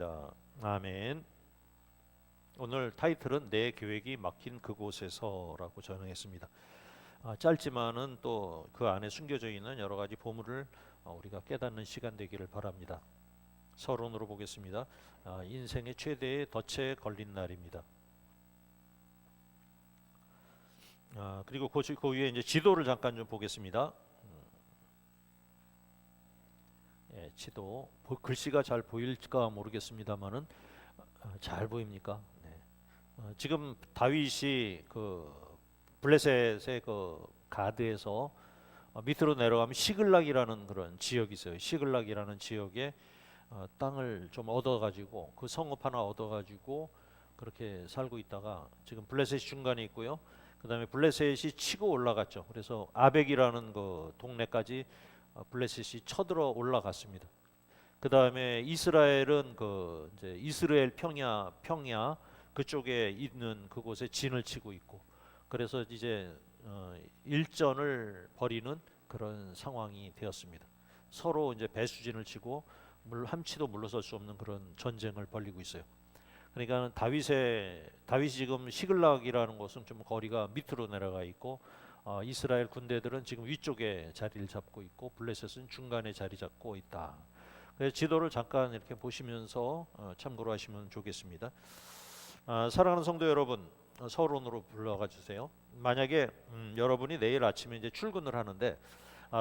자, 아멘. 오늘 타이틀은 내 계획이 막힌 그곳에서라고 전했습니다. 짧지만은 또 그 안에 숨겨져 있는 여러 가지 보물을 우리가 깨닫는 시간 되기를 바랍니다. 서론으로 보겠습니다. 인생의 최대의 덫에 걸린 날입니다. 그리고 그 위에 이제 지도를 잠깐 좀 보겠습니다. 예, 지도 글씨가 잘 보일까 모르겠습니다만은 잘 보입니까? 네. 지금 다윗이 그 블레셋의 그 가드에서 밑으로 내려가면 시글락이라는 그런 지역이 있어요. 시글락이라는 지역에 땅을 좀 얻어가지고 그 성읍 하나 얻어가지고 그렇게 살고 있다가 지금 블레셋이 중간에 있고요. 그 다음에 블레셋이 치고 올라갔죠. 그래서 아벡이라는 그 동네까지 블레셋이 쳐들어 올라갔습니다. 그 다음에 이스라엘은 그 이제 이스라엘 평야 그쪽에 있는 그곳에 진을 치고 있고, 그래서 이제 일전을 벌이는 그런 상황이 되었습니다. 서로 이제 배수진을 치고 한 치도 물러설 수 없는 그런 전쟁을 벌이고 있어요. 그러니까 다윗이 지금 시글락이라는 곳은 좀 거리가 밑으로 내려가 있고, 이스라엘 군대들은 지금 위쪽에 자리를 잡고 있고 블레셋은 중간에 자리 잡고 있다. 그래서 지도를 잠깐 이렇게 보시면서 참고로 하시면 좋겠습니다. 사랑하는 성도 여러분, 서론으로 불러가 주세요. 만약에 여러분이 내일 아침에 이제 출근을 하는데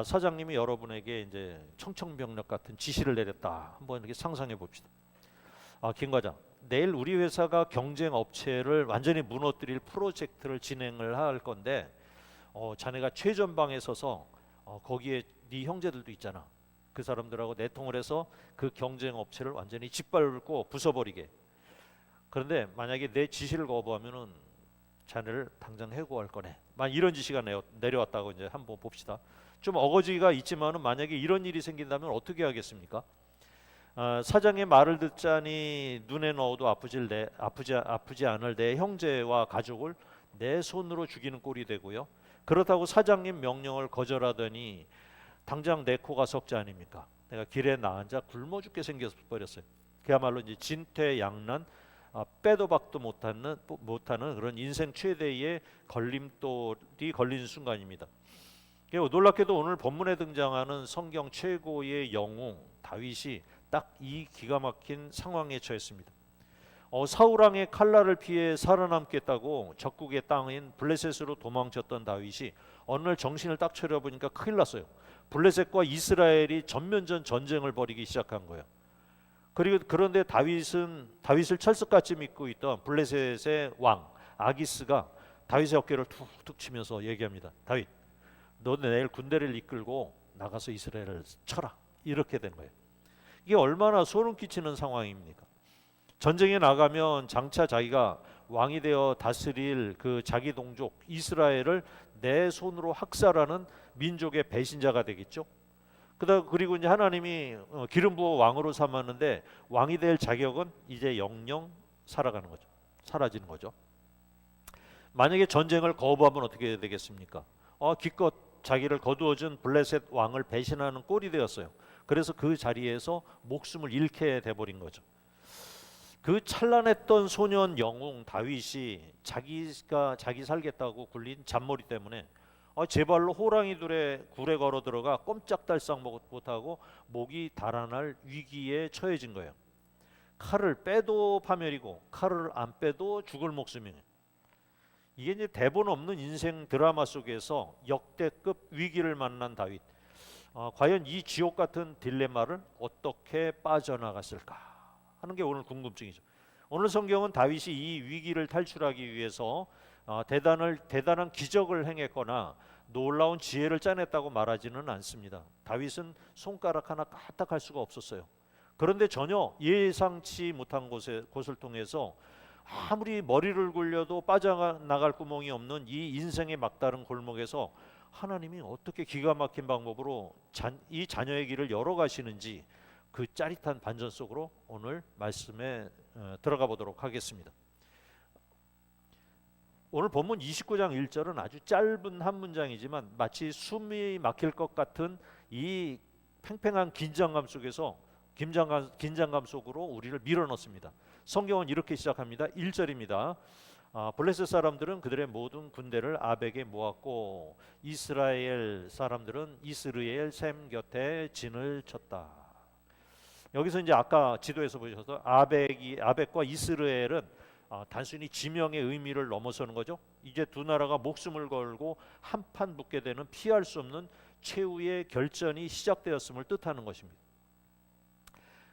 사장님이 여러분에게 이제 청천벽력 같은 지시를 내렸다. 한번 이렇게 상상해 봅시다. 김 과장, 내일 우리 회사가 경쟁 업체를 완전히 무너뜨릴 프로젝트를 진행을 할 건데 자네가 최전방에 서서 거기에 네 형제들도 있잖아. 그 사람들하고 내통을 해서 그 경쟁 업체를 완전히 짓밟고 부숴버리게. 그런데 만약에 내 지시를 거부하면은 자네를 당장 해고할 거네. 이런 지시가 내려왔다고 이제 한번 봅시다. 좀 어거지가 있지만은 만약에 이런 일이 생긴다면 어떻게 하겠습니까? 사장의 말을 듣자니 눈에 넣어도 아프지 않을 내 형제와 가족을 내 손으로 죽이는 꼴이 되고요. 그렇다고 사장님 명령을 거절하더니 당장 내 코가 석자 아닙니까? 내가 길에 나앉아 굶어 죽게 생겨 버렸어요. 그야말로 이제 진퇴양난, 빼도 박도 못하는 그런 인생 최대의 걸림돌이 걸린 순간입니다. 놀랍게도 오늘 본문에 등장하는 성경 최고의 영웅 다윗이 딱 이 기가 막힌 상황에 처했습니다. 사울 왕의 칼날을 피해 살아남겠다고 적국의 땅인 블레셋으로 도망쳤던 다윗이 어느 날 정신을 딱 차려보니까 큰일 났어요. 블레셋과 이스라엘이 전면전 전쟁을 벌이기 시작한 거예요. 그런데 다윗을 철석같이 믿고 있던 블레셋의 왕 아기스가 다윗의 어깨를 툭툭 치면서 얘기합니다. 다윗, 너 내일 군대를 이끌고 나가서 이스라엘을 쳐라. 이렇게 된 거예요. 이게 얼마나 소름 끼치는 상황입니까? 전쟁에 나가면 장차 자기가 왕이 되어 다스릴 그 자기 동족 이스라엘을 내 손으로 학살하는 민족의 배신자가 되겠죠. 그리고 이제 하나님이 기름 부어 왕으로 삼았는데 왕이 될 자격은 이제 영영 사라지는 거죠. 만약에 전쟁을 거부하면 어떻게 되겠습니까? 기껏 자기를 거두어준 블레셋 왕을 배신하는 꼴이 되었어요. 그래서 그 자리에서 목숨을 잃게 돼버린 거죠. 그 찬란했던 소년 영웅 다윗이 자기 살겠다고 굴린 잔머리 때문에 제 발로 호랑이 굴에 걸어 들어가 꼼짝달싹 못하고 목이 달아날 위기에 처해진 거예요. 칼을 빼도 파멸이고 칼을 안 빼도 죽을 목숨이에요. 이게 이제 대본 없는 인생 드라마 속에서 역대급 위기를 만난 다윗. 과연 이 지옥 같은 딜레마를 어떻게 빠져나갔을까 하는 게 오늘 궁금증이죠. 오늘 성경은 다윗이 이 위기를 탈출하기 위해서 대단한 기적을 행했거나 놀라운 지혜를 짜냈다고 말하지는 않습니다. 다윗은 손가락 하나 까딱할 수가 없었어요. 그런데 전혀 예상치 못한 곳을 통해서 아무리 머리를 굴려도 빠져나갈 구멍이 없는 이 인생의 막다른 골목에서 하나님이 어떻게 기가 막힌 방법으로 이 자녀의 길을 열어가시는지 그 짜릿한 반전 속으로 오늘 말씀에 들어가 보도록 하겠습니다. 오늘 본문 29장 1절은 아주 짧은 한 문장이지만 마치 숨이 막힐 것 같은 이 팽팽한 긴장감 속에서 긴장감 속으로 우리를 밀어넣습니다. 성경은 이렇게 시작합니다. 1절입니다. 블레셋 사람들은 그들의 모든 군대를 아벡에 모았고 이스라엘 사람들은 이스르엘 샘 곁에 진을 쳤다. 여기서 이제 아까 지도에서 보셔서 아벡과 이스라엘은 단순히 지명의 의미를 넘어서는 거죠. 이제 두 나라가 목숨을 걸고 한판 붙게 되는 피할 수 없는 최후의 결전이 시작되었음을 뜻하는 것입니다.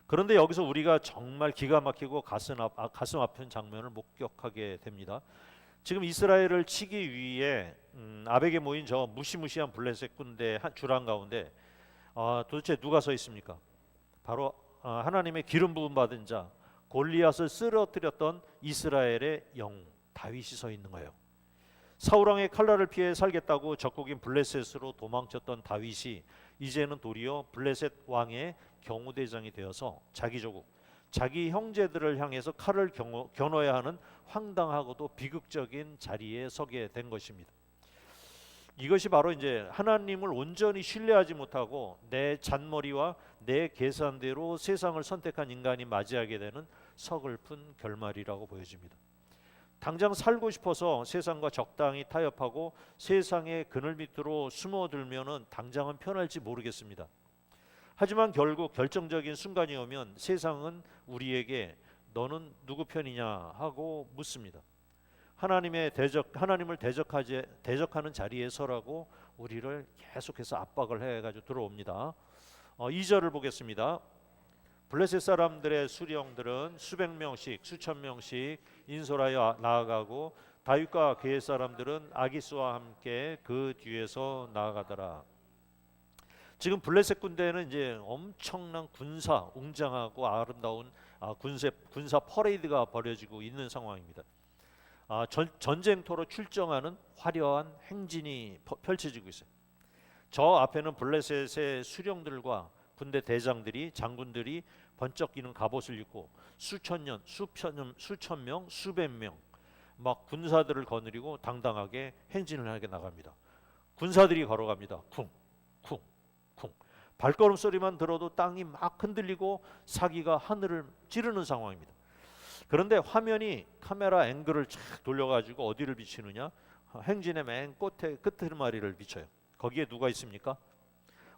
그런데 여기서 우리가 정말 기가 막히고 가슴 아픈 장면을 목격하게 됩니다. 지금 이스라엘을 치기 위해 아벡에 모인 저 무시무시한 블레셋 군대 한 주랑 가운데 도대체 누가 서 있습니까? 바로 하나님의 기름 부음 받은 자 골리앗을 쓰러뜨렸던 이스라엘의 영웅 다윗이 서 있는 거예요. 사울 왕의 칼날을 피해 살겠다고 적국인 블레셋으로 도망쳤던 다윗이 이제는 도리어 블레셋 왕의 경호대장이 되어서 자기 조국, 자기 형제들을 향해서 칼을 겨눠야 하는 황당하고도 비극적인 자리에 서게 된 것입니다. 이것이 바로 이제 하나님을 온전히 신뢰하지 못하고 내 잔머리와 내 계산대로 세상을 선택한 인간이 맞이하게 되는 서글픈 결말이라고 보여집니다. 당장 살고 싶어서 세상과 적당히 타협하고 세상의 그늘 밑으로 숨어들면은 당장은 편할지 모르겠습니다. 하지만 결국 결정적인 순간이 오면 세상은 우리에게 너는 누구 편이냐 하고 묻습니다. 하나님을 대적하는 자리에 서라고 우리를 계속해서 압박을 해가지고 들어옵니다. 2절을 보겠습니다. 블레셋 사람들의 수령들은 수백 명씩 수천 명씩 인솔하여 나아가고 다윗과 그의 사람들은 아기스와 함께 그 뒤에서 나아가더라. 지금 블레셋 군대는 이제 엄청난 군사 웅장하고 아름다운 군사 퍼레이드가 벌어지고 있는 상황입니다. 전쟁터로 출정하는 화려한 행진이 펼쳐지고 있어요. 저 앞에는 블레셋의 수령들과 군대 대장들이 장군들이 번쩍 끼는 갑옷을 입고 수천 명, 수백 명 막 군사들을 거느리고 당당하게 행진을 하게 나갑니다. 군사들이 걸어갑니다. 쿵, 쿵, 쿵. 발걸음 소리만 들어도 땅이 막 흔들리고 사기가 하늘을 찌르는 상황입니다. 그런데 화면이 카메라 앵글을 쫙 돌려가지고 어디를 비치느냐? 행진의 맨 끝머리를 비춰요. 거기에 누가 있습니까?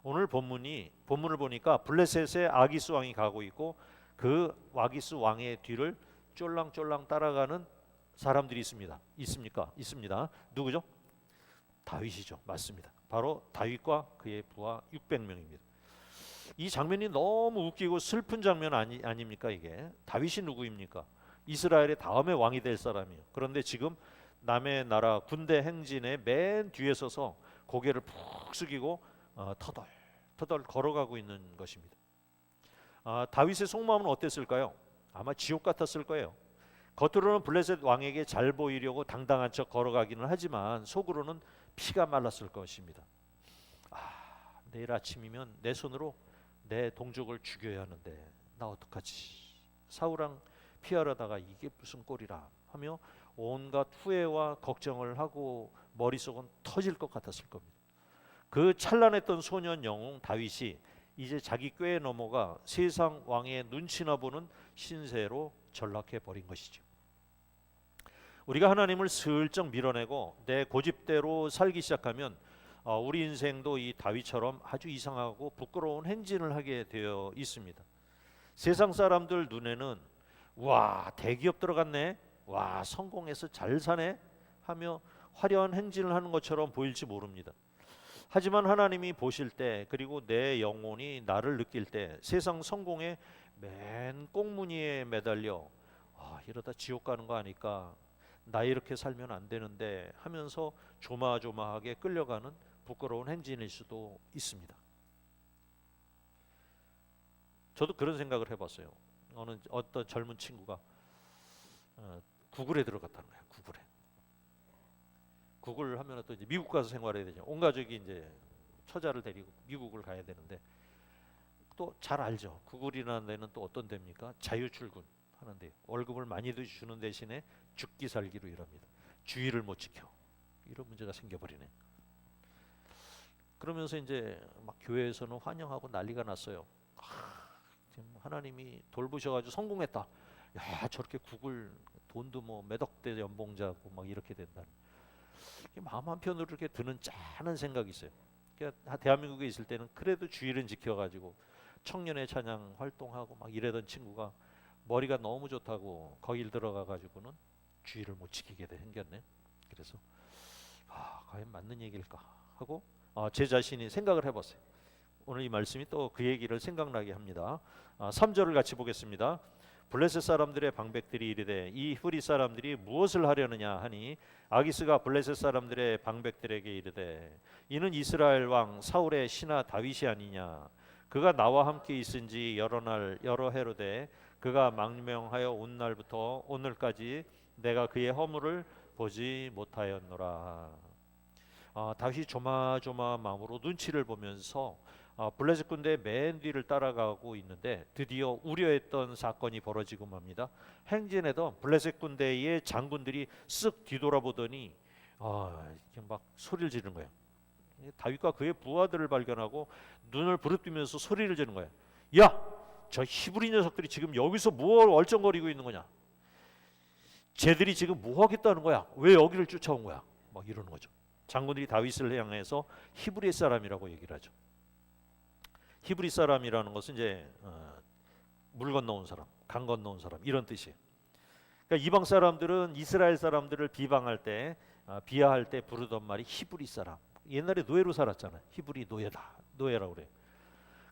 오늘 본문을 보니까 블레셋의 아기스 왕이 가고 있고 그 아기스 왕의 뒤를 쫄랑쫄랑 따라가는 사람들이 있습니다. 있습니다. 누구죠? 다윗이죠. 맞습니다. 바로 다윗과 그의 부하 600명입니다. 이 장면이 너무 웃기고 슬픈 장면 아닙니까 이게? 다윗이 누구입니까? 이스라엘의 다음에 왕이 될 사람이에요. 그런데 지금 남의 나라 군대 행진의 맨 뒤에 서서 고개를 푹 숙이고 터덜 걸어가고 있는 것입니다. 다윗의 속마음은 어땠을까요? 아마 지옥 같았을 거예요. 겉으로는 블레셋 왕에게 잘 보이려고 당당한 척 걸어가기는 하지만 속으로는 피가 말랐을 것입니다. 내일 아침이면 내 손으로 내 동족을 죽여야 하는데 나 어떡하지? 사울왕 피하려다가 이게 무슨 꼴이라 하며 온갖 후회와 걱정을 하고 머릿속은 터질 것 같았을 겁니다. 그 찬란했던 소년 영웅 다윗이 이제 자기 꾀에 넘어가 세상 왕의 눈치나 보는 신세로 전락해 버린 것이죠. 우리가 하나님을 슬쩍 밀어내고 내 고집대로 살기 시작하면 우리 인생도 이 다윗처럼 아주 이상하고 부끄러운 행진을 하게 되어 있습니다. 세상 사람들 눈에는 와 대기업 들어갔네, 와 성공해서 잘 사네 하며 화려한 행진을 하는 것처럼 보일지 모릅니다. 하지만 하나님이 보실 때 그리고 내 영혼이 나를 느낄 때 세상 성공의 맨 꽁무니에 매달려 이러다 지옥 가는 거 아닐까, 나 이렇게 살면 안 되는데 하면서 조마조마하게 끌려가는 부끄러운 행진일 수도 있습니다. 저도 그런 생각을 해봤어요. 어떤 젊은 친구가 구글에 들어갔다는 거예요. 구글 하면 또 이제 미국 가서 생활해야 되죠. 온 가족이 이제 처자를 데리고 미국을 가야 되는데 또 잘 알죠. 구글이라는 데는 또 어떤 데입니까? 자유 출근 하는데 월급을 많이 주는 대신에 죽기 살기로 일합니다. 주의를 못 지켜. 이런 문제가 생겨버리네. 그러면서 이제 막 교회에서는 환영하고 난리가 났어요. 하나님이 돌보셔가지고 성공했다. 야, 저렇게 국을 돈도 뭐 몇억 대 연봉 자고 막 이렇게 된다. 마음 한편으로 이렇게 드는 짠한 생각이 있어요. 그러니까 대한민국에 있을 때는 그래도 주일은 지켜가지고 청년의 찬양 활동하고 막 이러던 친구가 머리가 너무 좋다고 거길 들어가가지고는 주일을 못 지키게 생겼네. 그래서 과연 맞는 얘기일까 하고 제 자신이 생각을 해봤어요. 오늘 이 말씀이 또 그 얘기를 생각나게 합니다. 3절을 같이 보겠습니다. 블레셋 사람들의 방백들이 이르되 이 히브리 사람들이 무엇을 하려느냐 하니 아기스가 블레셋 사람들의 방백들에게 이르되 이는 이스라엘 왕 사울의 신하 다윗이 아니냐. 그가 나와 함께 있은지 여러 날 여러 해로되 그가 망명하여 온 날부터 오늘까지 내가 그의 허물을 보지 못하였노라. 다윗이 조마조마 마음으로 눈치를 보면서 블레셋 군대의 맨 뒤를 따라가고 있는데 드디어 우려했던 사건이 벌어지고 맙니다. 행진에도 블레셋 군대의 장군들이 쓱 뒤돌아보더니 이렇게 막 소리를 지르는 거예요. 다윗과 그의 부하들을 발견하고 눈을 부릅뜨면서 소리를 지르는 거예요. 야, 저 히브리 녀석들이 지금 여기서 뭘 얼쩡거리고 있는 거냐? 쟤들이 지금 뭐 하겠다는 거야? 왜 여기를 쫓아온 거야? 막 이러는 거죠. 장군들이 다윗을 향해서 히브리 사람이라고 얘기를 하죠. 히브리 사람이라는 것은 이제 물 건너온 사람, 강 건너온 사람 이런 뜻이에요. 그러니까 이방 사람들은 이스라엘 사람들을 비방할 때, 비하할 때 부르던 말이 히브리 사람. 옛날에 노예로 살았잖아요. 히브리 노예라고 그래요.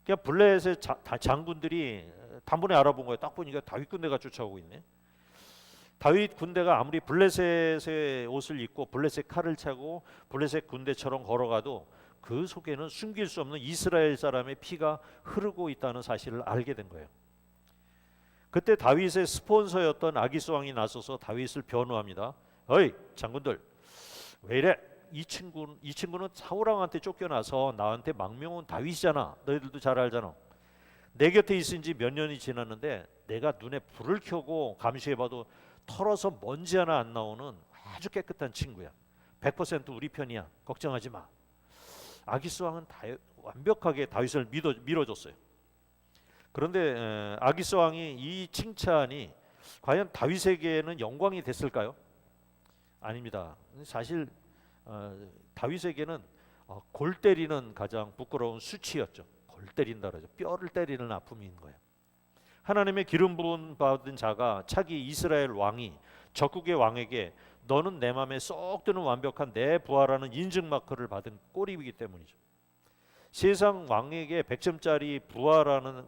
그러니까 블레셋 장군들이 단번에 알아본 거예요. 딱 보니까 다윗 군대가 쫓아오고 있네. 다윗 군대가 아무리 블레셋의 옷을 입고 블레셋 칼을 차고 블레셋 군대처럼 걸어가도 그 속에는 숨길 수 없는 이스라엘 사람의 피가 흐르고 있다는 사실을 알게 된 거예요. 그때 다윗의 스폰서였던 아기스 왕이 나서서 다윗을 변호합니다. 어이 장군들, 왜 이래? 이 친구는 사울 왕한테 쫓겨나서 나한테 망명 온 다윗이잖아. 너희들도 잘 알잖아. 내 곁에 있은 지 몇 년이 지났는데 내가 눈에 불을 켜고 감시해봐도 털어서 먼지 하나 안 나오는 아주 깨끗한 친구야. 100% 우리 편이야. 걱정하지 마. 아기스 왕은 완벽하게 다윗을 밀어줬어요. 그런데 아기스 왕이 이 칭찬이 과연 다윗에게는 영광이 됐을까요? 아닙니다. 사실 다윗에게는 골 때리는 가장 부끄러운 수치였죠. 골 때린다 그러죠. 뼈를 때리는 아픔인 거예요. 하나님의 기름 부음 받은 자가 차기 이스라엘 왕이 적국의 왕에게 너는 내 마음에 쏙 드는 완벽한 내 부하라는 인증 마크를 받은 꼴이기 때문이죠. 세상 왕에게 100점짜리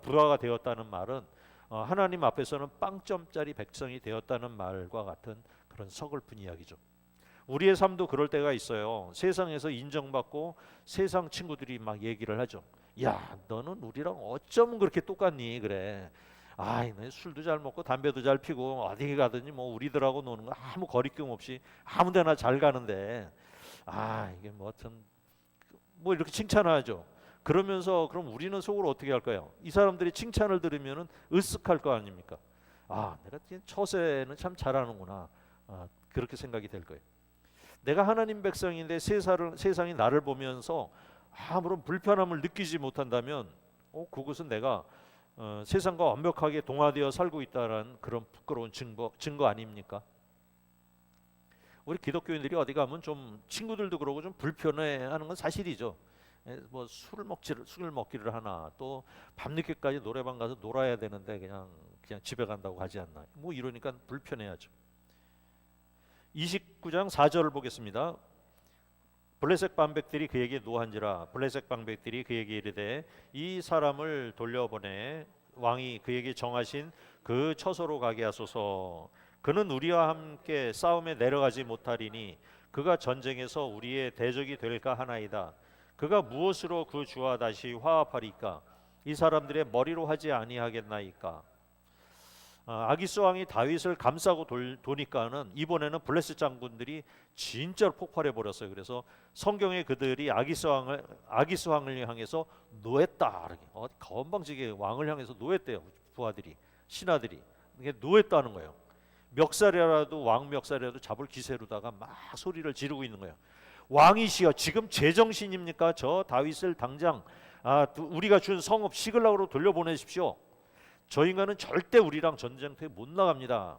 부하가 되었다는 말은 하나님 앞에서는 빵점짜리 백성이 되었다는 말과 같은 그런 서글픈 이야기죠. 우리의 삶도 그럴 때가 있어요. 세상에서 인정받고 세상 친구들이 막 얘기를 하죠. 야, 너는 우리랑 어쩌면 그렇게 똑같니? 그래. 너 술도 잘 먹고 담배도 잘 피고 어디 가든지 뭐 우리들하고 노는 거 아무 거리낌 없이 아무데나 잘 가는데 이게 뭐 하여튼 뭐 이렇게 칭찬하죠. 그러면서 그럼 우리는 속으로 어떻게 할까요? 이 사람들이 칭찬을 들으면은 으쓱할 거 아닙니까? 내가 처세는 참 잘하는구나. 그렇게 생각이 될 거예요. 내가 하나님 백성인데 세상이 나를 보면서 아무런 불편함을 느끼지 못한다면 그것은 내가 세상과 완벽하게 동화되어 살고 있다는 그런 부끄러운 증거 아닙니까? 우리 기독교인들이 어디 가면 좀 친구들도 그러고 좀 불편해하는 건 사실이죠. 뭐 술을 먹기를 하나, 또 밤늦게까지 노래방 가서 놀아야 되는데 그냥 집에 간다고 하지 않나. 뭐 이러니까 불편해하죠. 29장 4절을 보겠습니다. 블레셋 방백들이 그에게 노한지라 블레셋 방백들이 그에게 이르되 이 사람을 돌려보내 왕이 그에게 정하신 그 처소로 가게 하소서. 그는 우리와 함께 싸움에 내려가지 못하리니 그가 전쟁에서 우리의 대적이 될까 하나이다. 그가 무엇으로 그 주와 다시 화합하리까? 이 사람들의 머리로 하지 아니하겠나이까? 아기스 왕이 다윗을 감싸고 도니까는 이번에는 블레셋 장군들이 진짜로 폭발해 버렸어요. 그래서 성경에 그들이 아기스 왕을 향해서 노했다. 건방지게 왕을 향해서 노했대요. 부하들이, 신하들이. 이게 노했다는 거예요. 왕 멱살이라도 잡을 기세로다가 막 소리를 지르고 있는 거예요. 왕이시여, 지금 제정신입니까? 저 다윗을 당장 우리가 준 성읍 시글락으로 돌려보내십시오. 저 인간은 절대 우리랑 전쟁터에 못 나갑니다.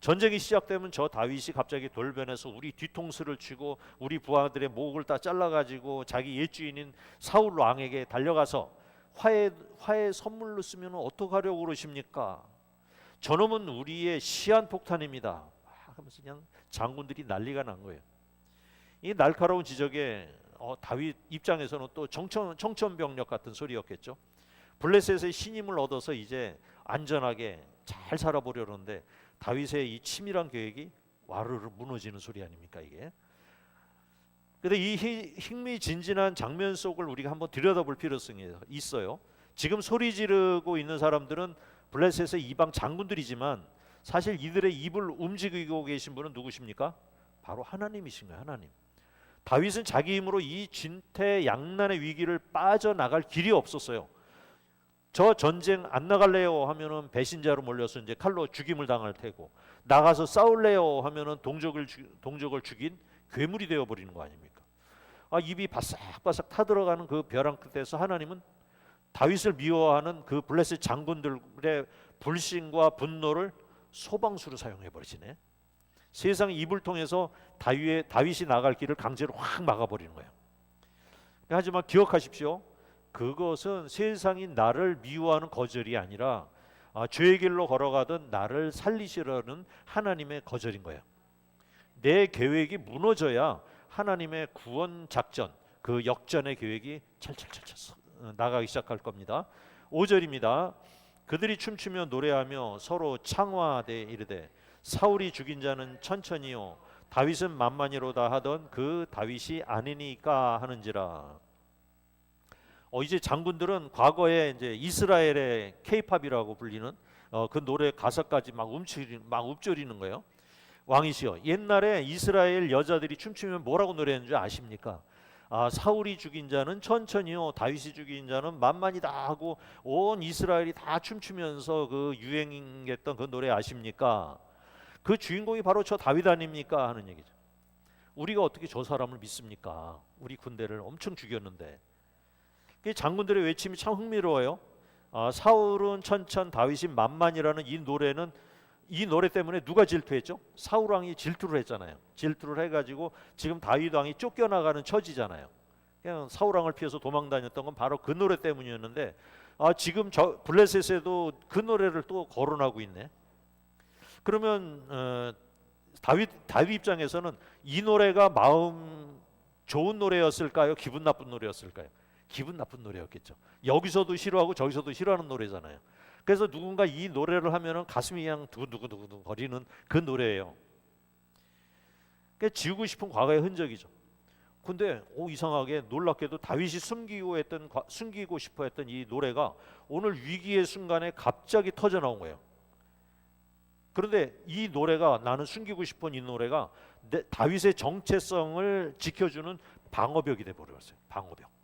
전쟁이 시작되면 저 다윗이 갑자기 돌변해서 우리 뒤통수를 치고 우리 부하들의 목을 다 잘라가지고 자기 옛 주인인 사울 왕에게 달려가서 화해 선물로 쓰면 어떡하려고 그러십니까? 저놈은 우리의 시한폭탄입니다. 하면서 그냥 장군들이 난리가 난 거예요. 이 날카로운 지적에 다윗 입장에서는 또 청천벽력 같은 소리였겠죠. 블레셋의 신임을 얻어서 이제 안전하게 잘 살아보려는데 다윗의 이 치밀한 계획이 와르르 무너지는 소리 아닙니까 이게? 근데 이 흥미진진한 장면 속을 우리가 한번 들여다볼 필요성이 있어요. 지금 소리 지르고 있는 사람들은 블레셋의 이방 장군들이지만 사실 이들의 입을 움직이고 계신 분은 누구십니까? 바로 하나님이신 거예요. 하나님. 다윗은 자기 힘으로 이 진퇴양난의 위기를 빠져나갈 길이 없었어요. 저 전쟁 안 나갈래요 하면은 배신자로 몰려서 이제 칼로 죽임을 당할 테고, 나가서 싸울래요 하면은 동족을 죽인 괴물이 되어 버리는 거 아닙니까? 입이 바싹바싹 타들어가는 그 벼랑 끝에서 하나님은 다윗을 미워하는 그 블레셋 장군들의 불신과 분노를 소방수로 사용해 버리시네. 세상의 입을 통해서 다윗이 나갈 길을 강제로 확 막아버리는 거예요. 하지만 기억하십시오. 그것은 세상이 나를 미워하는 거절이 아니라 죄의 길로 걸어가던 나를 살리시려는 하나님의 거절인 거예요. 내 계획이 무너져야 하나님의 구원 작전, 그 역전의 계획이 찰찰찰찰 나가기 시작할 겁니다. 5절입니다. 그들이 춤추며 노래하며 서로 창화하되 이르되 사울이 죽인 자는 천천히요 다윗은 만만히로다 하던 그 다윗이 아니니까 하는지라. 이제 장군들은 과거에 이제 이스라엘의 K-팝이라고 불리는 그 노래 가사까지 막 읊조리는 거예요. 왕이시여, 옛날에 이스라엘 여자들이 춤추면 뭐라고 노래하는 줄 아십니까? 사울이 죽인 자는 천천히요 다윗이 죽인 자는 만만이다 하고 온 이스라엘이 다 춤추면서 그 유행했던 그 노래 아십니까? 그 주인공이 바로 저 다윗 아닙니까? 하는 얘기죠. 우리가 어떻게 저 사람을 믿습니까? 우리 군대를 엄청 죽였는데. 장군들의 외침이 참 흥미로워요. 사울은 천천 다윗이 만만이라는 이 노래는, 이 노래 때문에 누가 질투했죠? 사울 왕이 질투를 했잖아요. 질투를 해가지고 지금 다윗 왕이 쫓겨나가는 처지잖아요. 그냥 사울 왕을 피해서 도망다녔던 건 바로 그 노래 때문이었는데 지금 저 블레셋에도 그 노래를 또 거론하고 있네. 그러면 다윗 입장에서는 이 노래가 마음 좋은 노래였을까요? 기분 나쁜 노래였을까요? 기분 나쁜 노래였겠죠. 여기서도 싫어하고 저기서도 싫어하는 노래잖아요. 그래서 누군가 이 노래를 하면은 가슴이 그냥 두근두근 거리는 그 노래예요. 그러니까 지우고 싶은 과거의 흔적이죠. 근데 이상하게 놀랍게도 다윗이 숨기고 싶어 했던 이 노래가 오늘 위기의 순간에 갑자기 터져 나온 거예요. 그런데 이 노래가, 나는 숨기고 싶은 이 노래가 다윗의 정체성을 지켜주는 방어벽이 돼 버렸어요. 방어벽.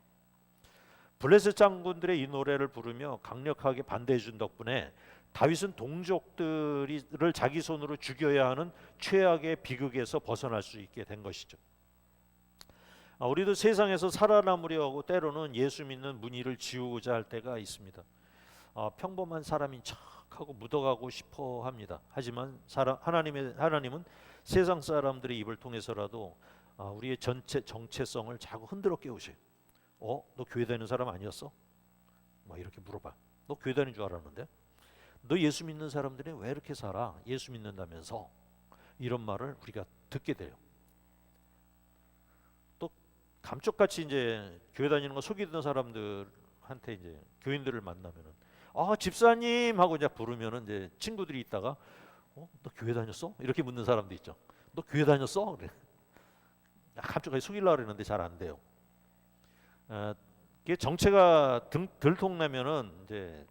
블레셋 장군들의 이 노래를 부르며 강력하게 반대해 준 덕분에 다윗은 동족들을 자기 손으로 죽여야 하는 최악의 비극에서 벗어날 수 있게 된 것이죠. 우리도 세상에서 살아남으려 하고 때로는 예수 믿는 무늬를 지우고자 할 때가 있습니다. 평범한 사람인 척하고 묻어가고 싶어 합니다. 하지만 하나님은 세상 사람들의 입을 통해서라도 우리의 전체 정체성을 자꾸 흔들어 깨우셔요. 너 교회 다니는 사람 아니었어? 막 이렇게 물어봐. 너 교회 다니는 줄 알았는데? 너 예수 믿는 사람들이 왜 이렇게 살아? 예수 믿는다면서? 이런 말을 우리가 듣게 돼요. 또 감쪽같이 이제 교회 다니는 거 속이던 사람들한테 이제 교인들을 만나면은 집사님 하고 이제 부르면은 이제 친구들이 있다가 너 교회 다녔어? 이렇게 묻는 사람도 있죠. 너 교회 다녔어? 그래. 감쪽같이 속이려고 그러는데 잘 안 돼요. 이게 정체가 들통나면은 이제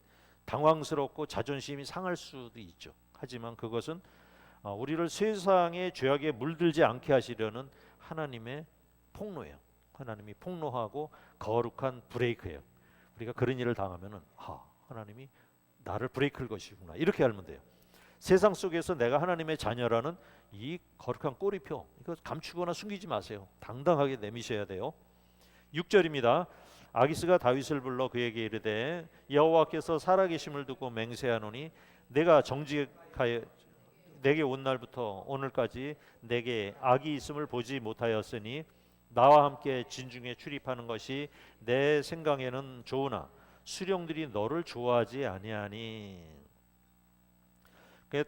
당황스럽고 자존심이 상할 수도 있죠. 하지만 그것은 우리를 세상의 죄악에 물들지 않게 하시려는 하나님의 폭로예요. 하나님이 폭로하고 거룩한 브레이크예요. 우리가 그런 일을 당하면은 하나님이 나를 브레이크할 것이구나, 이렇게 알면 돼요. 세상 속에서 내가 하나님의 자녀라는 이 거룩한 꼬리표, 이거 감추거나 숨기지 마세요. 당당하게 내미셔야 돼요. 6절입니다. 아기스가 다윗을 불러 그에게 이르되 여호와께서 살아계심을 두고 맹세하노니 내가 정직하여 내게 온 날부터 오늘까지 내게 악이 있음을 보지 못하였으니 나와 함께 진중에 출입하는 것이 내 생각에는 좋으나 수령들이 너를 좋아하지 아니하니.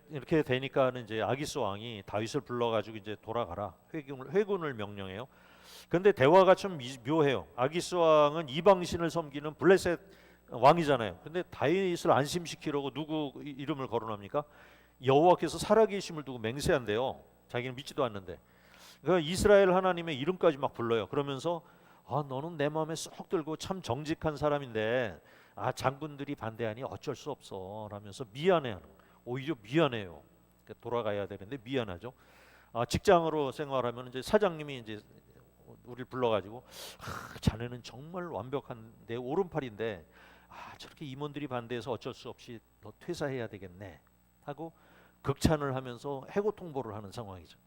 이렇게 되니까는 이제 아기스 왕이 다윗을 불러가지고 이제 돌아가라 회군을 명령해요. 근데 대화가 좀 묘해요. 아기스 왕은 이방신을 섬기는 블레셋 왕이잖아요. 근데 다윗을 안심시키려고 누구 이름을 거론합니까? 여호와께서 살아계심을 두고 맹세한대요. 자기는 믿지도 않는데. 그러니까 이스라엘 하나님의 이름까지 막 불러요. 그러면서 너는 내 마음에 쏙 들고 참 정직한 사람인데 장군들이 반대하니 어쩔 수 없어 라면서 미안해하는, 오히려 미안해요. 그러니까 돌아가야 되는데 미안하죠. 직장으로 생활하면 이제 사장님이 이제 우리를 불러가지고 자네는 정말 완벽한 내 오른팔인데 저렇게 임원들이 반대해서 어쩔 수 없이 너 퇴사해야 되겠네 하고 극찬을 하면서 해고 통보를 하는 상황이죠.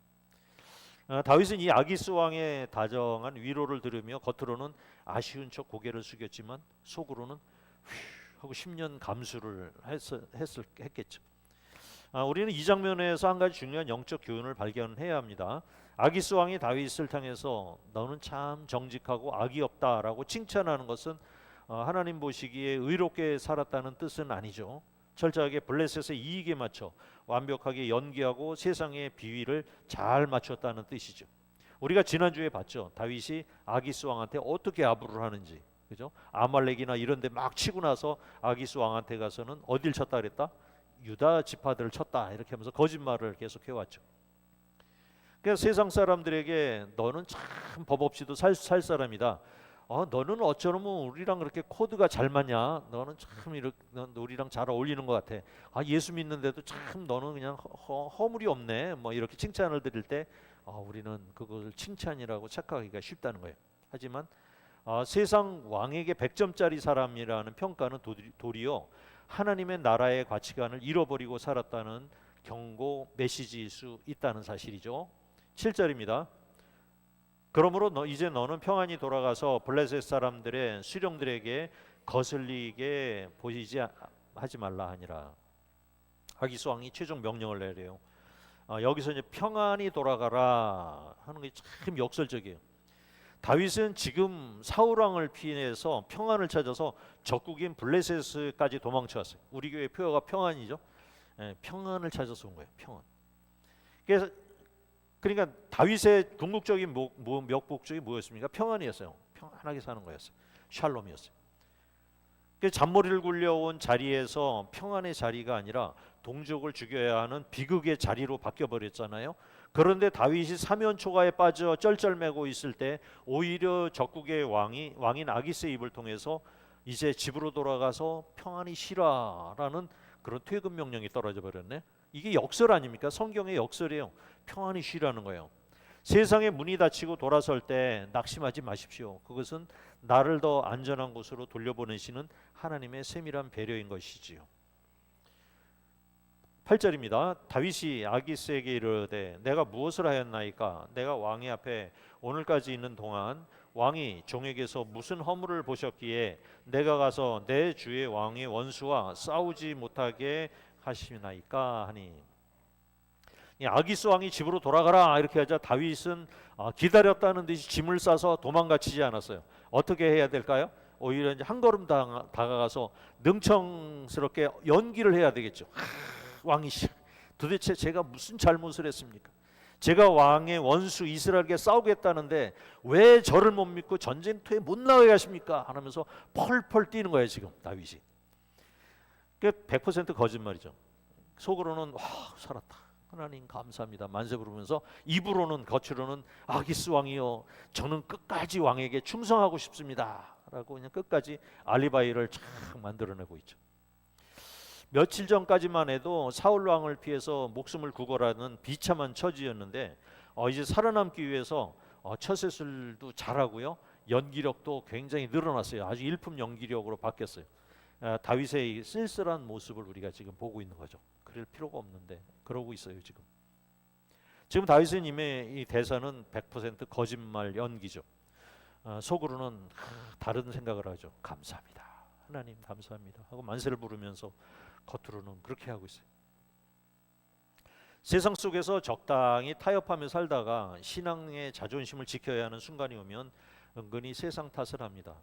다윗은 이 아기스 왕의 다정한 위로를 들으며 겉으로는 아쉬운 척 고개를 숙였지만 속으로는 하고 10년 감수를 했겠죠. 우리는 이 장면에서 한 가지 중요한 영적 교훈을 발견해야 합니다. 아기스 왕이 다윗을 향해서 너는 참 정직하고 악이 없다라고 칭찬하는 것은 하나님 보시기에 의롭게 살았다는 뜻은 아니죠. 철저하게 블레셋의 이익에 맞춰 완벽하게 연기하고 세상의 비위를 잘 맞췄다는 뜻이죠. 우리가 지난주에 봤죠. 다윗이 아기스 왕한테 어떻게 아부를 하는지, 그죠? 아말렉이나 이런 데 막 치고 나서 아기스 왕한테 가서는 어딜 쳤다 그랬다? 유다 지파들을 쳤다 이렇게 하면서 거짓말을 계속 해왔죠. 그래서 세상 사람들에게 너는 참 법 없이도 살 사람이다. 너는 어쩌면 우리랑 그렇게 코드가 잘 맞냐? 너는 참 넌 우리랑 잘 어울리는 것 같아. 예수 믿는데도 참 너는 그냥 허물이 없네. 뭐 이렇게 칭찬을 드릴 때 우리는 그것을 칭찬이라고 착각하기가 쉽다는 거예요. 하지만 세상 왕에게 100점짜리 사람이라는 평가는 도리어 하나님의 나라의 가치관을 잃어버리고 살았다는 경고 메시지일 수 있다는 사실이죠. 7절입니다. 그러므로 이제 너는 평안히 돌아가서 블레셋 사람들의 수령들에게 거슬리게 보이지 하지 말라 하니라. 아기스 왕이 최종 명령을 내려요. 여기서 이제 평안히 돌아가라 하는 게 참 역설적이에요. 다윗은 지금 사울 왕을 피해서 평안을 찾아서 적국인 블레셋까지 도망쳐왔어요. 우리 교회 표어가 평안이죠. 평안을 찾아서 온 거예요. 평안. 그러니까 다윗의 궁극적인 명복적이 뭐였습니까? 평안이었어요. 평안하게 사는 거였어요. 샬롬이었어요. 잔머리를 굴려온 자리에서 평안의 자리가 아니라 동족을 죽여야 하는 비극의 자리로 바뀌어버렸잖아요. 그런데 다윗이 사면초가에 빠져 쩔쩔매고 있을 때 오히려 적국의 왕인 아기스의 입을 통해서 이제 집으로 돌아가서 평안히 쉬라라는 그런 퇴근 명령이 떨어져 버렸네. 이게 역설 아닙니까? 성경의 역설이에요. 평안히 쉬라는 거예요. 세상의 문이 닫히고 돌아설 때 낙심하지 마십시오. 그것은 나를 더 안전한 곳으로 돌려보내시는 하나님의 세밀한 배려인 것이지요. 8절입니다. 다윗이 아기스에게 이르되 내가 무엇을 하였나이까? 내가 왕의 앞에 오늘까지 있는 동안 왕이 종에게서 무슨 허물을 보셨기에 내가 가서 내 주의 왕의 원수와 싸우지 못하게 하시나이까 하니. 아기스 왕이 집으로 돌아가라 이렇게 하자 다윗은 기다렸다는 듯이 짐을 싸서 도망가치지 않았어요. 어떻게 해야 될까요? 오히려 이제 한 걸음 다가가서 능청스럽게 연기를 해야 되겠죠. 왕이 도대체 제가 무슨 잘못을 했습니까? 제가 왕의 원수 이스라엘에게 싸우겠다는데 왜 저를 못 믿고 전쟁터에 못 나가게 하십니까? 하면서 펄펄 뛰는 거예요 지금 다윗이. 100% 거짓말이죠. 속으로는 살았다. 하나님 감사합니다. 만세 부르면서 입으로는 겉으로는 아기스 왕이요 저는 끝까지 왕에게 충성하고 싶습니다 라고 그냥 끝까지 알리바이를 쫙 만들어내고 있죠. 며칠 전까지만 해도 사울 왕을 피해서 목숨을 구걸하는 비참한 처지였는데 이제 살아남기 위해서 처세술도 잘하고요 연기력도 굉장히 늘어났어요. 아주 일품 연기력으로 바뀌었어요. 다윗의 쓸쓸한 모습을 우리가 지금 보고 있는 거죠. 그럴 필요가 없는데 그러고 있어요 지금. 지금 다윗은 이미 이 대사는 100% 거짓말 연기죠. 속으로는 다른 생각을 하죠. 감사합니다. 하나님 감사합니다 하고 만세를 부르면서 겉으로는 그렇게 하고 있어요. 세상 속에서 적당히 타협하며 살다가 신앙의 자존심을 지켜야 하는 순간이 오면 은근히 세상 탓을 합니다.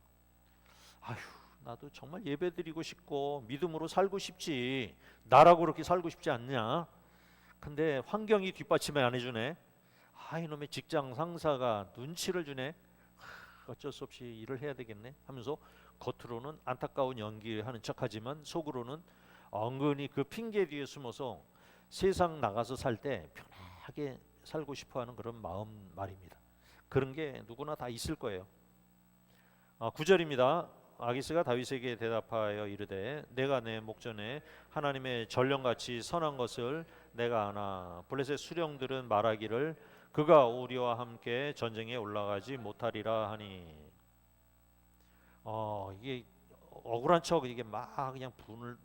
아휴, 나도 정말 예배드리고 싶고 믿음으로 살고 싶지, 나라고 그렇게 살고 싶지 않냐? 근데 환경이 뒷받침을 안 해주네. 이놈의 직장 상사가 눈치를 주네. 어쩔 수 없이 일을 해야 되겠네 하면서 겉으로는 안타까운 연기하는 척하지만 속으로는 은근히 그 핑계 뒤에 숨어서 세상 나가서 살 때 편하게 살고 싶어하는 그런 마음 말입니다. 그런 게 누구나 다 있을 거예요. 9절입니다. 아기스가 다윗에게 대답하여 이르되 내가 내 목전에 하나님의 전령같이 선한 것을 내가 아나 블레셋 수령들은 말하기를 그가 우리와 함께 전쟁에 올라가지 못하리라 하니. 이게 억울한 척 이게 막 그냥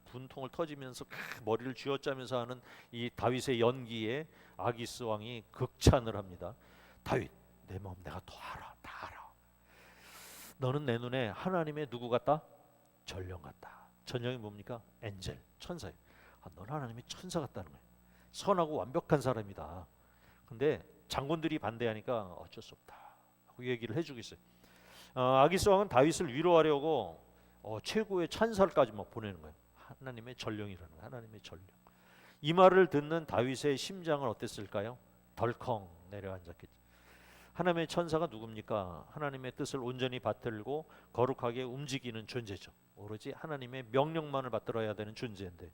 분통을 터지면서 머리를 쥐어짜면서 하는 이 다윗의 연기에 아기스 왕이 극찬을 합니다. 다윗, 내 마음 내가 다 알아. 너는 내 눈에 하나님의 누구 같다? 전령 같다. 전령이 뭡니까? 엔젤, 천사예요. 너는 하나님의 천사 같다는 거예요. 선하고 완벽한 사람이다. 근데 장군들이 반대하니까 어쩔 수 없다 하고 얘기를 해주고 있어요. 아기스 왕은 다윗을 위로하려고 최고의 찬사까지 막 보내는 거예요. 하나님의 전령이라는 거예요. 하나님의 전령. 이 말을 듣는 다윗의 심장은 어땠을까요? 덜컹 내려앉았겠죠. 하나님의 천사가 누굽니까? 하나님의 뜻을 온전히 받들고 거룩하게 움직이는 존재죠. 오로지 하나님의 명령만을 받들어야 되는 존재인데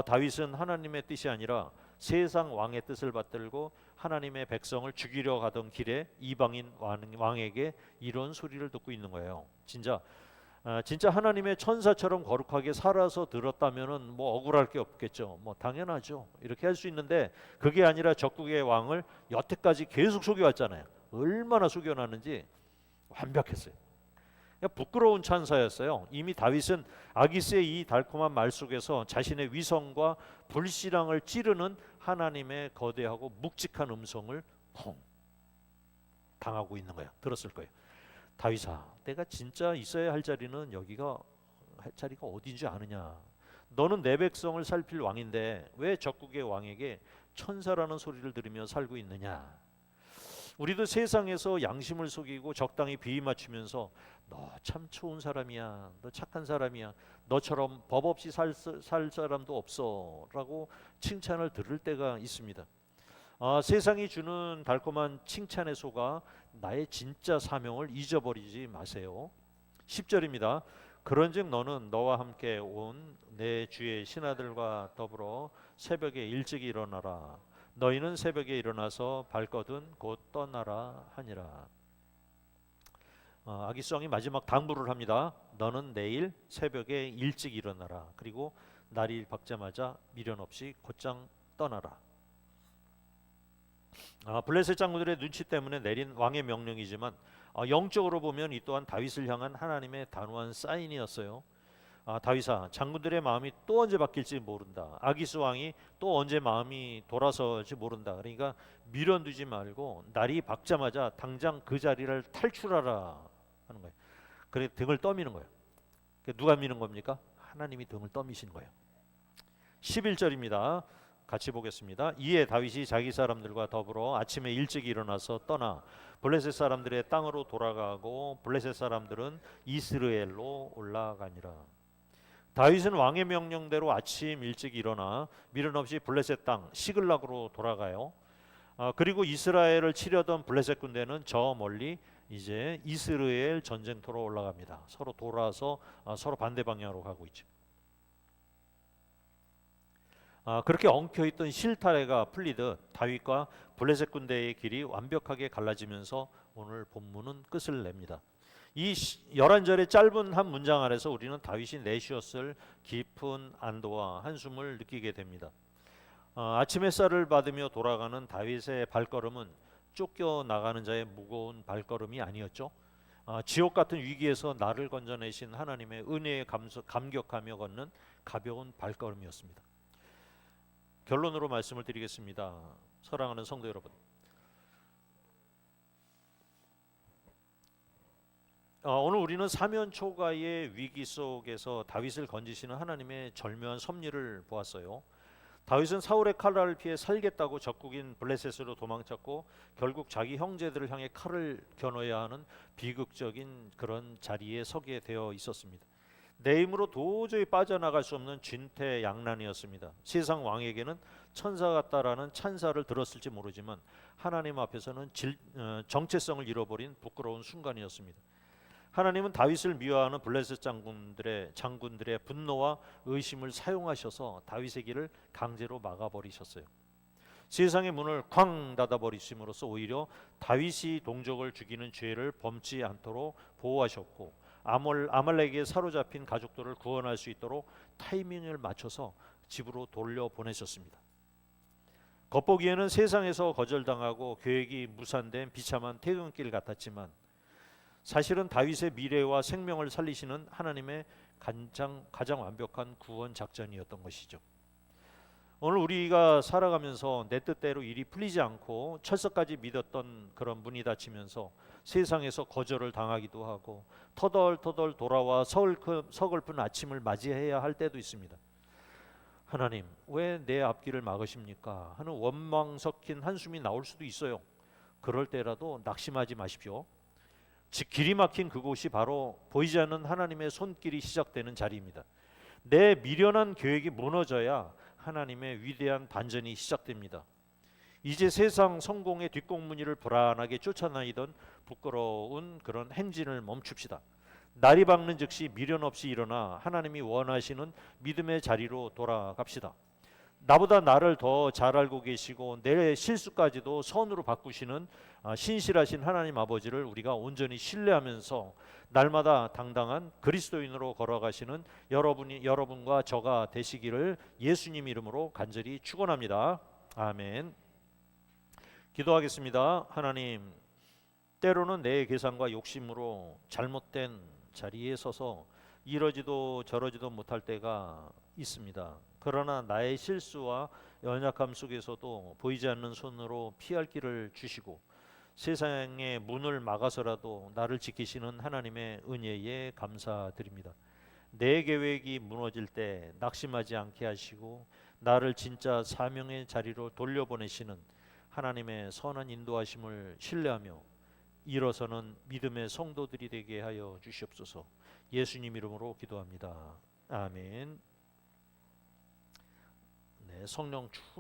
다윗은 하나님의 뜻이 아니라 세상 왕의 뜻을 받들고 하나님의 백성을 죽이려 가던 길에 이방인 왕에게 이런 소리를 듣고 있는 거예요. 진짜 하나님의 천사처럼 거룩하게 살아서 들었다면은 뭐 억울할 게 없겠죠. 뭐 당연하죠. 이렇게 할 수 있는데 그게 아니라 적국의 왕을 여태까지 계속 속여왔잖아요. 얼마나 속여놨는지 완벽했어요. 부끄러운 찬사였어요. 이미 다윗은 아기스의 이 달콤한 말 속에서 자신의 위선과 불신앙을 찌르는 하나님의 거대하고 묵직한 음성을 당하고 있는 거예요. 들었을 거예요. 다윗아, 내가 진짜 있어야 할 자리는 여기가 할 자리가 어딘지 아느냐? 너는 내 백성을 살필 왕인데 왜 적국의 왕에게 천사라는 소리를 들으며 살고 있느냐? 우리도 세상에서 양심을 속이고 적당히 비위 맞추면서 너 참 좋은 사람이야, 너 착한 사람이야, 너처럼 법 없이 살 사람도 없어 라고 칭찬을 들을 때가 있습니다. 세상이 주는 달콤한 칭찬에 속아 나의 진짜 사명을 잊어버리지 마세요. 10절입니다. 그런즉 너는 너와 함께 온 내 주의 신하들과 더불어 새벽에 일찍 일어나라. 너희는 새벽에 일어나서 발거든 곧 떠나라 하니라. 아기스 왕이 마지막 당부를 합니다. 너는 내일 새벽에 일찍 일어나라. 그리고 날이 밝자마자 미련 없이 곧장 떠나라. 블레셋 장군들의 눈치 때문에 내린 왕의 명령이지만 영적으로 보면 이 또한 다윗을 향한 하나님의 단호한 사인이었어요. 다윗아, 장군들의 마음이 또 언제 바뀔지 모른다. 아기스 왕이 또 언제 마음이 돌아설지 모른다. 그러니까 미련두지 말고 날이 밝자마자 당장 그 자리를 탈출하라 하는 거예요. 그래 등을 떠미는 거예요. 누가 미는 겁니까? 하나님이 등을 떠미시는 거예요. 11절입니다. 같이 보겠습니다. 이에 다윗이 자기 사람들과 더불어 아침에 일찍 일어나서 떠나 블레셋 사람들의 땅으로 돌아가고 블레셋 사람들은 이스라엘로 올라가니라. 다윗은 왕의 명령대로 아침 일찍 일어나 미련 없이 블레셋 땅 시글락으로 돌아가요. 그리고 이스라엘을 치려던 블레셋 군대는 저 멀리 이제 이스라엘 전쟁터로 올라갑니다. 서로 돌아서 서로 반대 방향으로 가고 있죠. 그렇게 엉켜있던 실타래가 풀리듯 다윗과 블레셋 군대의 길이 완벽하게 갈라지면서 오늘 본문은 끝을 냅니다. 이 11절의 짧은 한 문장 안에서 우리는 다윗이 내쉬었을 깊은 안도와 한숨을 느끼게 됩니다. 아침 햇살을 받으며 돌아가는 다윗의 발걸음은 쫓겨나가는 자의 무거운 발걸음이 아니었죠. 지옥 같은 위기에서 나를 건져내신 하나님의 은혜에 감격하며 걷는 가벼운 발걸음이었습니다. 결론으로 말씀을 드리겠습니다. 사랑하는 성도 여러분, 오늘 우리는 사면 초가의 위기 속에서 다윗을 건지시는 하나님의 절묘한 섭리를 보았어요. 다윗은 사울의 칼날을 피해 살겠다고 적국인 블레셋으로 도망쳤고 결국 자기 형제들을 향해 칼을 겨눠야 하는 비극적인 그런 자리에 서게 되어 있었습니다. 내 힘으로 도저히 빠져나갈 수 없는 진퇴양난이었습니다. 세상 왕에게는 천사 같다라는 찬사를 들었을지 모르지만 하나님 앞에서는 정체성을 잃어버린 부끄러운 순간이었습니다. 하나님은 다윗을 미워하는 블레셋 장군들의 분노와 의심을 사용하셔서 다윗의 길을 강제로 막아버리셨어요. 세상의 문을 쾅 닫아버리심으로써 오히려 다윗이 동족을 죽이는 죄를 범치 않도록 보호하셨고 아말렉에게 사로잡힌 가족들을 구원할 수 있도록 타이밍을 맞춰서 집으로 돌려보내셨습니다. 겉보기에는 세상에서 거절당하고 계획이 무산된 비참한 퇴근길 같았지만 사실은 다윗의 미래와 생명을 살리시는 하나님의 가장 완벽한 구원 작전이었던 것이죠. 오늘 우리가 살아가면서 내 뜻대로 일이 풀리지 않고 철석까지 믿었던 그런 문이 닫히면서 세상에서 거절을 당하기도 하고 터덜터덜 돌아와 서글픈 아침을 맞이해야 할 때도 있습니다. 하나님, 왜 내 앞길을 막으십니까? 하는 원망 섞인 한숨이 나올 수도 있어요. 그럴 때라도 낙심하지 마십시오. 즉 길이 막힌 그곳이 바로 보이지 않는 하나님의 손길이 시작되는 자리입니다. 내 미련한 계획이 무너져야 하나님의 위대한 반전이 시작됩니다. 이제 세상 성공의 뒷공무니를 불안하게 쫓아다니던 부끄러운 그런 행진을 멈춥시다. 날이 밝는 즉시 미련 없이 일어나 하나님이 원하시는 믿음의 자리로 돌아갑시다. 나보다 나를 더 잘 알고 계시고 내 실수까지도 선으로 바꾸시는 신실하신 하나님 아버지를 우리가 온전히 신뢰하면서 날마다 당당한 그리스도인으로 걸어가시는 여러분과 저가 되시기를 예수님 이름으로 간절히 축원합니다. 아멘. 기도하겠습니다. 하나님, 때로는 내 계산과 욕심으로 잘못된 자리에 서서 이러지도 저러지도 못할 때가 있습니다. 그러나 나의 실수와 연약함 속에서도 보이지 않는 손으로 피할 길을 주시고 세상의 문을 막아서라도 나를 지키시는 하나님의 은혜에 감사드립니다. 내 계획이 무너질 때 낙심하지 않게 하시고 나를 진짜 사명의 자리로 돌려보내시는 하나님의 선한 인도하심을 신뢰하며 일어서는 믿음의 성도들이 되게 하여 주시옵소서. 예수님 이름으로 기도합니다. 아멘. 네, 성령